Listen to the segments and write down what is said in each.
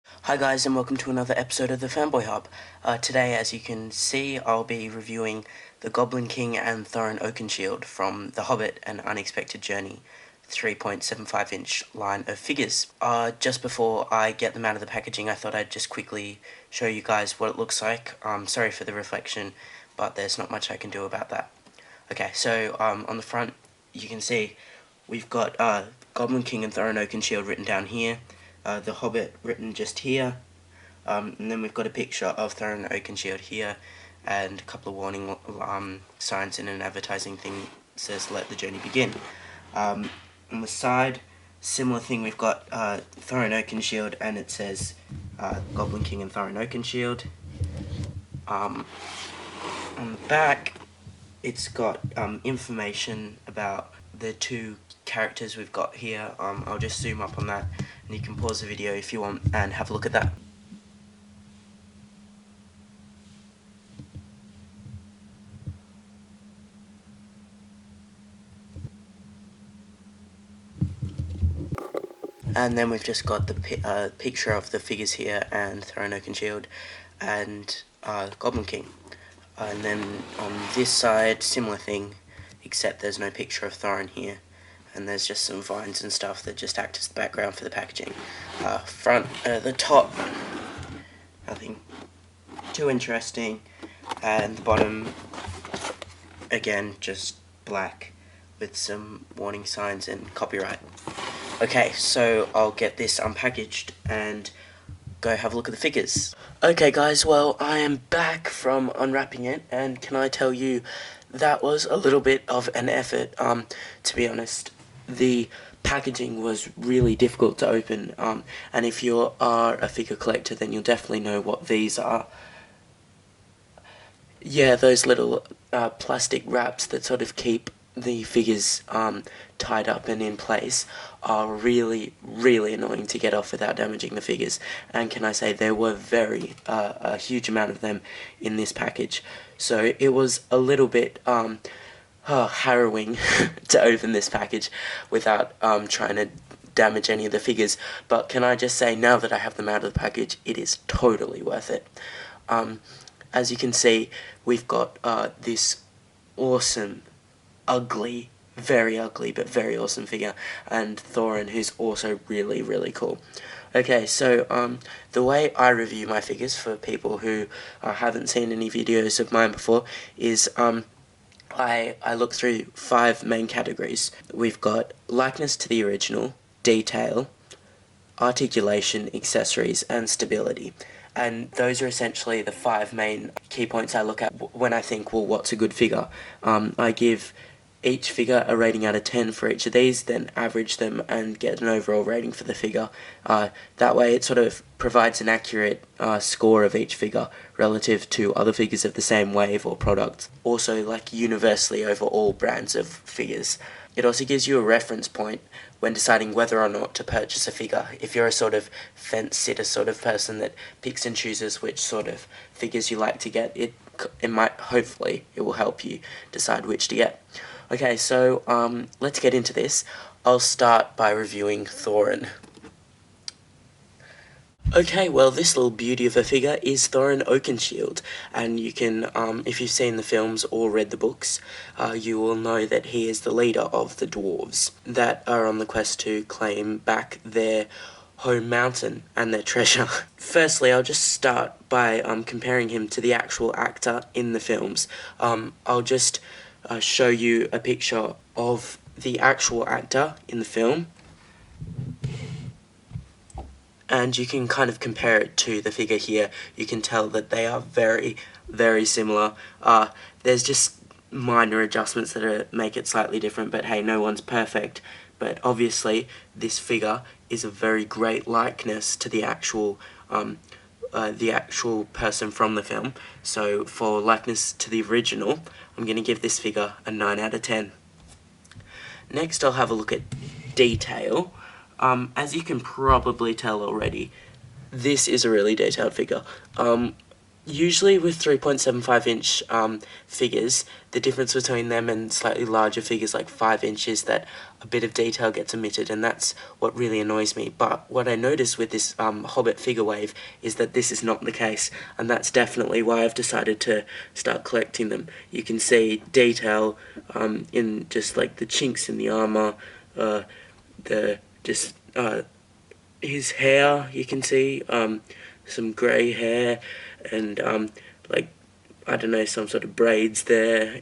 Hi guys, and welcome to another episode of the Fanboy Hub. Today, as you can see, I'll be reviewing the Goblin King and Thorin Oakenshield from The Hobbit, An Unexpected Journey 3.75-inch line of figures. Just before I get them out of the packaging, I thought I'd just quickly show you guys what it looks like. Sorry for the reflection, but there's not much I can do about that. Okay, so on the front, you can see we've got Goblin King and Thorin Oakenshield written down here. The Hobbit written just here, and then we've got a picture of Thorin Oakenshield here, and a couple of warning signs in an advertising thing that says "Let the journey begin." On the side, similar thing. We've got Thorin Oakenshield, and it says Goblin King and Thorin Oakenshield. On the back, it's got information about the two characters we've got here. I'll just zoom up on that, and you can pause the video if you want and have a look at that. And then we've just got the picture of the figures here, and Thorin Oakenshield and Goblin King. And then on this side, similar thing, except there's no picture of Thorin here, and there's just some vines and stuff that just act as the background for the packaging. The top, nothing too interesting, and the bottom, again, just black with some warning signs and copyright. Okay, so I'll get this unpackaged and go have a look at the figures. Okay guys, well, I am back from unwrapping it, and can I tell you, that was a little bit of an effort. To be honest, the packaging was really difficult to open, and if you are a figure collector, then you'll definitely know what these are. Yeah, those little plastic wraps that sort of keep the figures tied up and in place are really, really annoying to get off without damaging the figures. And can I say, there were a huge amount of them in this package. So it was a little bit harrowing to open this package without trying to damage any of the figures. But can I just say, now that I have them out of the package, it is totally worth it. As you can see, we've got this awesome, ugly, very ugly, but very awesome figure, and Thorin, who's also really, really cool. Okay, so the way I review my figures, for people who haven't seen any videos of mine before, is I look through 5 main categories. We've got likeness to the original, detail, articulation, accessories, and stability. And those are essentially the 5 main key points I look at when I think, well, what's a good figure? I give each figure a rating out of 10 for each of these, then average them and get an overall rating for the figure. That way it sort of provides an accurate score of each figure relative to other figures of the same wave or product. Also, like, universally over all brands of figures. It also gives you a reference point when deciding whether or not to purchase a figure. If you're a sort of fence-sitter sort of person that picks and chooses which sort of figures you like to get, it might, hopefully, it will help you decide which to get. Okay, so let's get into this. I'll start by reviewing Thorin. Okay, well, this little beauty of a figure is Thorin Oakenshield, and you can, if you've seen the films or read the books, you will know that he is the leader of the dwarves that are on the quest to claim back their home mountain and their treasure. Firstly, I'll just start by comparing him to the actual actor in the films. I'll just show you a picture of the actual actor in the film, and you can kind of compare it to the figure here. You can tell that they are very, very similar. There's just minor adjustments that make it slightly different, but hey, no one's perfect. But obviously, this figure is a very great likeness to the actual person from the film. So for likeness to the original, I'm going to give this figure a 9 out of 10. Next, I'll have a look at detail. As you can probably tell already, this is a really detailed figure. Usually with 3.75 inch figures, the difference between them and slightly larger figures like 5 inches, that a bit of detail gets omitted, and that's what really annoys me. But what I noticed with this Hobbit figure wave is that this is not the case, and that's definitely why I've decided to start collecting them. You can see detail in just like the chinks in the armor, his hair, you can see some grey hair, and like, I don't know, some sort of braids there,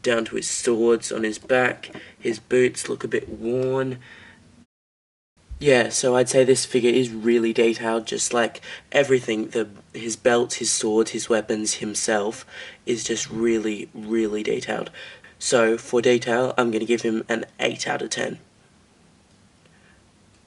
down to his swords on his back. His boots look a bit worn. Yeah, so I'd say this figure is really detailed, just like everything. His belt, his sword, his weapons, himself is just really, really detailed. So for detail, I'm going to give him an 8 out of 10.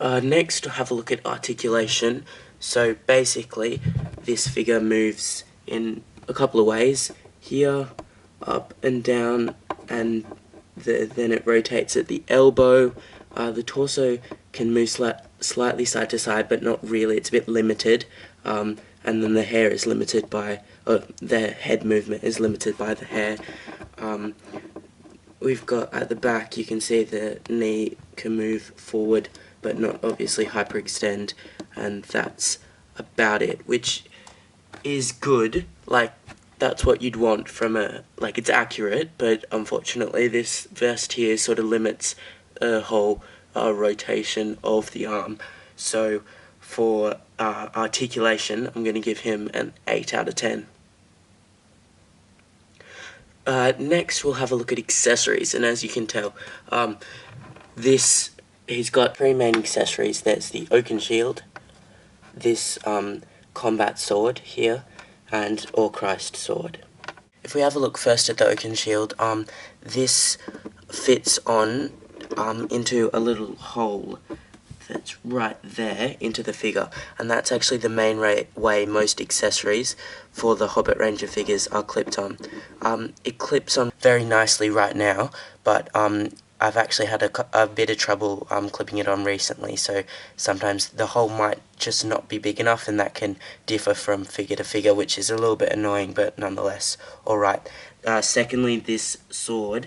Next, have a look at articulation. So basically, this figure moves in a couple of ways. Here, up and down, and then it rotates at the elbow. The torso can move slightly side to side, but not really. It's a bit limited. And then the hair is limited by, the head movement is limited by the hair. We've got at the back, you can see the knee can move forward, but not obviously hyperextend, and that's about it, which is good. Like, that's what you'd want from like, it's accurate, but unfortunately this vest here sort of limits the whole rotation of the arm. So for articulation, I'm going to give him an 8 out of 10. Next, we'll have a look at accessories, and as you can tell, he's got 3 main accessories. There's the Oakenshield, this combat sword here, and Christ sword. If we have a look first at the Oakenshield, this fits on into a little hole that's right there into the figure, and that's actually the main way most accessories for the Hobbit range of figures are clipped on. It clips on very nicely right now, but I've actually had a bit of trouble clipping it on recently, so sometimes the hole might just not be big enough, and that can differ from figure to figure, which is a little bit annoying, but nonetheless alright. Secondly, this sword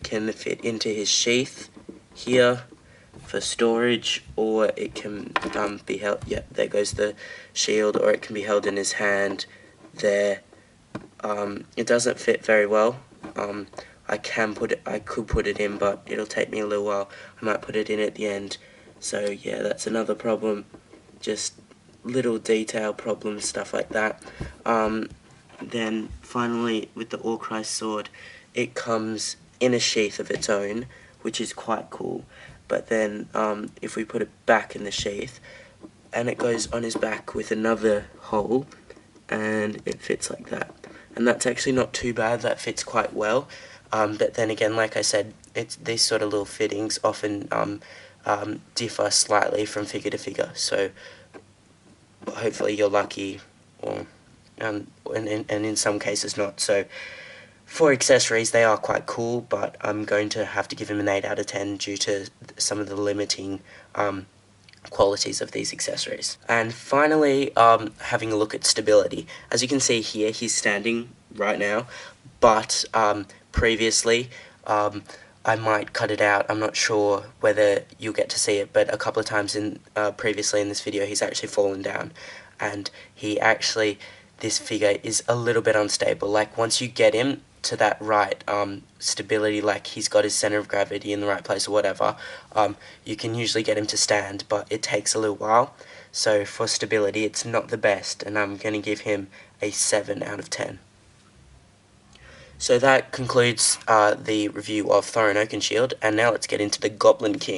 can fit into his sheath here for storage, or it can be held, yeah, there goes the shield, or it can be held in his hand there. It doesn't fit very well. I could put it in, but it'll take me a little while. I might put it in at the end. So yeah, that's another problem. Just little detail problems, stuff like that. Then finally, with the Christ sword, it comes in a sheath of its own, which is quite cool. But then if we put it back in the sheath, and it goes on his back with another hole, and it fits like that. And that's actually not too bad. That fits quite well. But then again, like I said, these sort of little fittings often differ slightly from figure to figure. So hopefully you're lucky, or and in some cases not. So for accessories, they are quite cool, but I'm going to have to give him an 8 out of 10 due to some of the limiting qualities of these accessories. And finally, having a look at stability. As you can see here, he's standing right now, but previously, I might cut it out. I'm not sure whether you'll get to see it, but a couple of times previously in this video, he's actually fallen down, and this figure is a little bit unstable. Like, once you get him to that right stability, like he's got his center of gravity in the right place or whatever, you can usually get him to stand, but it takes a little while. So for stability, it's not the best, and I'm going to give him a 7 out of 10. So that concludes the review of Thorin Oakenshield, and now let's get into the Goblin King.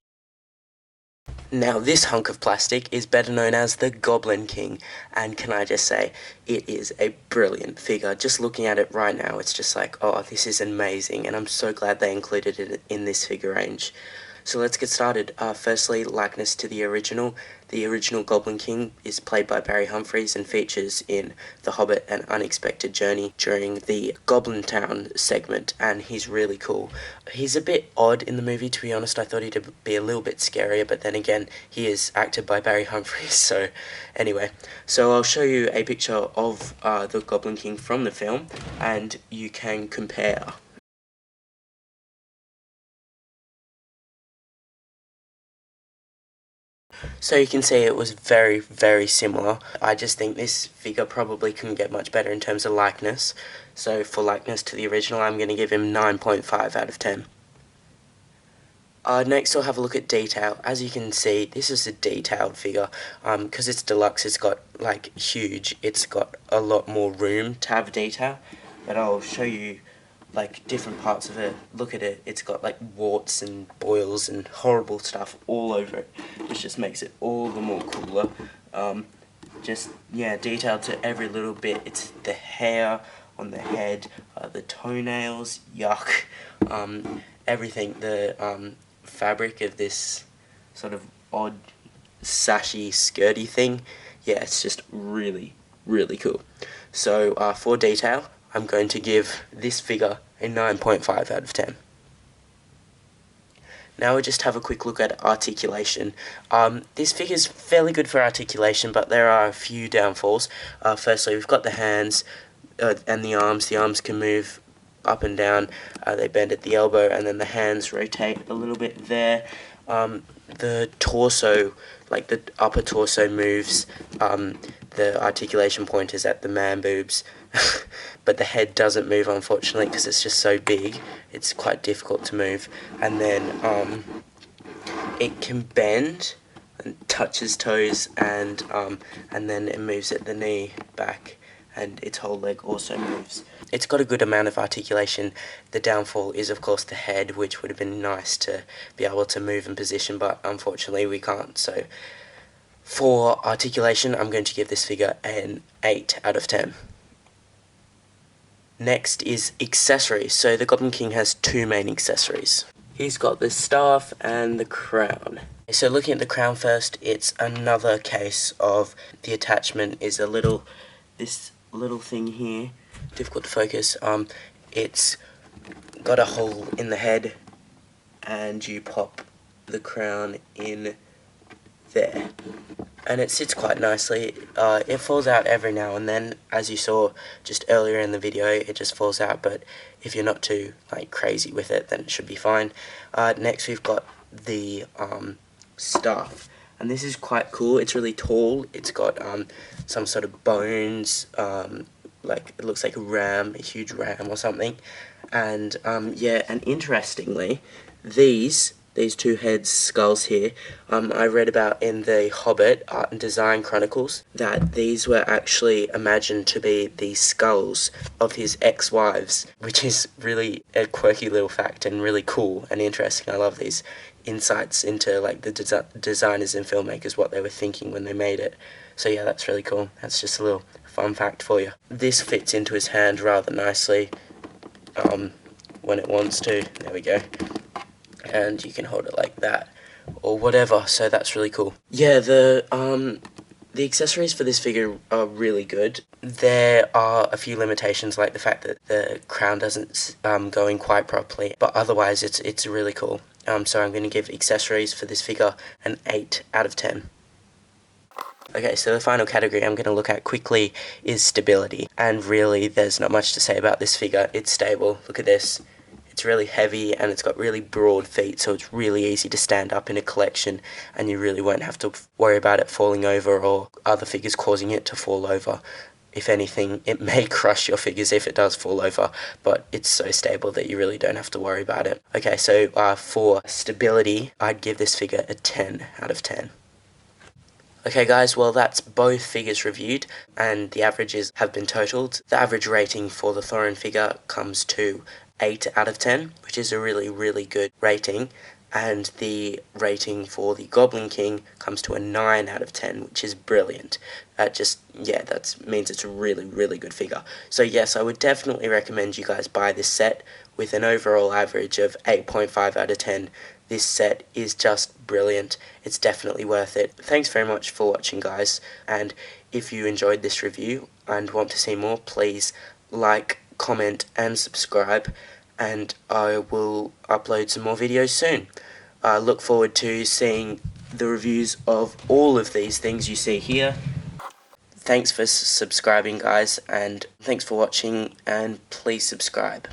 Now, this hunk of plastic is better known as the Goblin King, and can I just say, it is a brilliant figure. Just looking at it right now, it's just like, oh, this is amazing, and I'm so glad they included it in this figure range. So let's get started. Firstly, likeness to the original. The original Goblin King is played by Barry Humphries and features in The Hobbit and Unexpected Journey during the Goblin Town segment, and he's really cool. He's a bit odd in the movie, to be honest. I thought he'd be a little bit scarier, but then again, he is acted by Barry Humphries, so anyway. So I'll show you a picture of the Goblin King from the film, and you can compare. So you can see it was very, very similar. I just think this figure probably couldn't get much better in terms of likeness. So for likeness to the original, I'm going to give him 9.5 out of 10. Next we'll have a look at detail. As you can see, this is a detailed figure. Because it's deluxe, it's got like huge, it's got a lot more room to have detail. But I'll show you like different parts of it. Look at it, it's got like warts and boils and horrible stuff all over it, which just makes it all the more cooler. Just, yeah, detailed to every little bit. It's the hair on the head, the toenails, yuck, everything, the fabric of this sort of odd sashy skirty thing. Yeah, it's just really, really cool. So for detail, I'm going to give this figure a 9.5 out of 10. Now we'll just have a quick look at articulation. This figure's fairly good for articulation, but there are a few downfalls. Firstly, we've got the hands and the arms. The arms can move up and down. They bend at the elbow, and then the hands rotate a little bit there. The torso, like the upper torso moves. The articulation point is at the man boobs. But the head doesn't move, unfortunately, because it's just so big. It's quite difficult to move. And then it can bend and touch his toes, and then it moves at the knee back, and its whole leg also moves. It's got a good amount of articulation. The downfall is, of course, the head, which would have been nice to be able to move and position, but unfortunately we can't. So for articulation, I'm going to give this figure an 8 out of 10. Next is accessories. So the Goblin King has two main accessories. He's got the staff and the crown. So looking at the crown first, it's another case of the attachment is this little thing here, difficult to focus. It's got a hole in the head, and you pop the crown in there, and it sits quite nicely. It falls out every now and then, as you saw just earlier in the video. It just falls out, but if you're not too like crazy with it, then it should be fine. Next we've got the staff, and this is quite cool. It's really tall. It's got some sort of bones, like it looks like a huge ram or something. And yeah, and interestingly, these two heads, skulls here, I read about in the Hobbit Art and Design Chronicles that these were actually imagined to be the skulls of his ex-wives, which is really a quirky little fact and really cool and interesting. I love these insights into like the designers and filmmakers, what they were thinking when they made it. So yeah, that's really cool. That's just a little fun fact for you. This fits into his hand rather nicely when it wants to. There we go. And you can hold it like that or whatever, so that's really cool. Yeah, the accessories for this figure are really good. There are a few limitations, like the fact that the crown doesn't go in quite properly, but otherwise it's really cool. So I'm going to give accessories for this figure an 8 out of 10. Okay, so the final category I'm going to look at quickly is stability, and really there's not much to say about this figure. It's stable. Look at this. It's really heavy, and it's got really broad feet, so it's really easy to stand up in a collection, and you really won't have to worry about it falling over or other figures causing it to fall over. If anything, it may crush your figures if it does fall over, but it's so stable that you really don't have to worry about it. Okay, so for stability, I'd give this figure a 10 out of 10. Okay guys, well that's both figures reviewed, and the averages have been totaled. The average rating for the Thorin figure comes to 8 out of 10, which is a really, really good rating, and the rating for the Goblin King comes to a 9 out of 10, which is brilliant. That means it's a really, really good figure. So yes, I would definitely recommend you guys buy this set with an overall average of 8.5 out of 10. This set is just brilliant. It's definitely worth it. Thanks very much for watching, guys, and if you enjoyed this review and want to see more, please like, comment and subscribe, and I will upload some more videos soon. I look forward to seeing the reviews of all of these things you see here. Thanks for subscribing, guys, and thanks for watching, and please subscribe.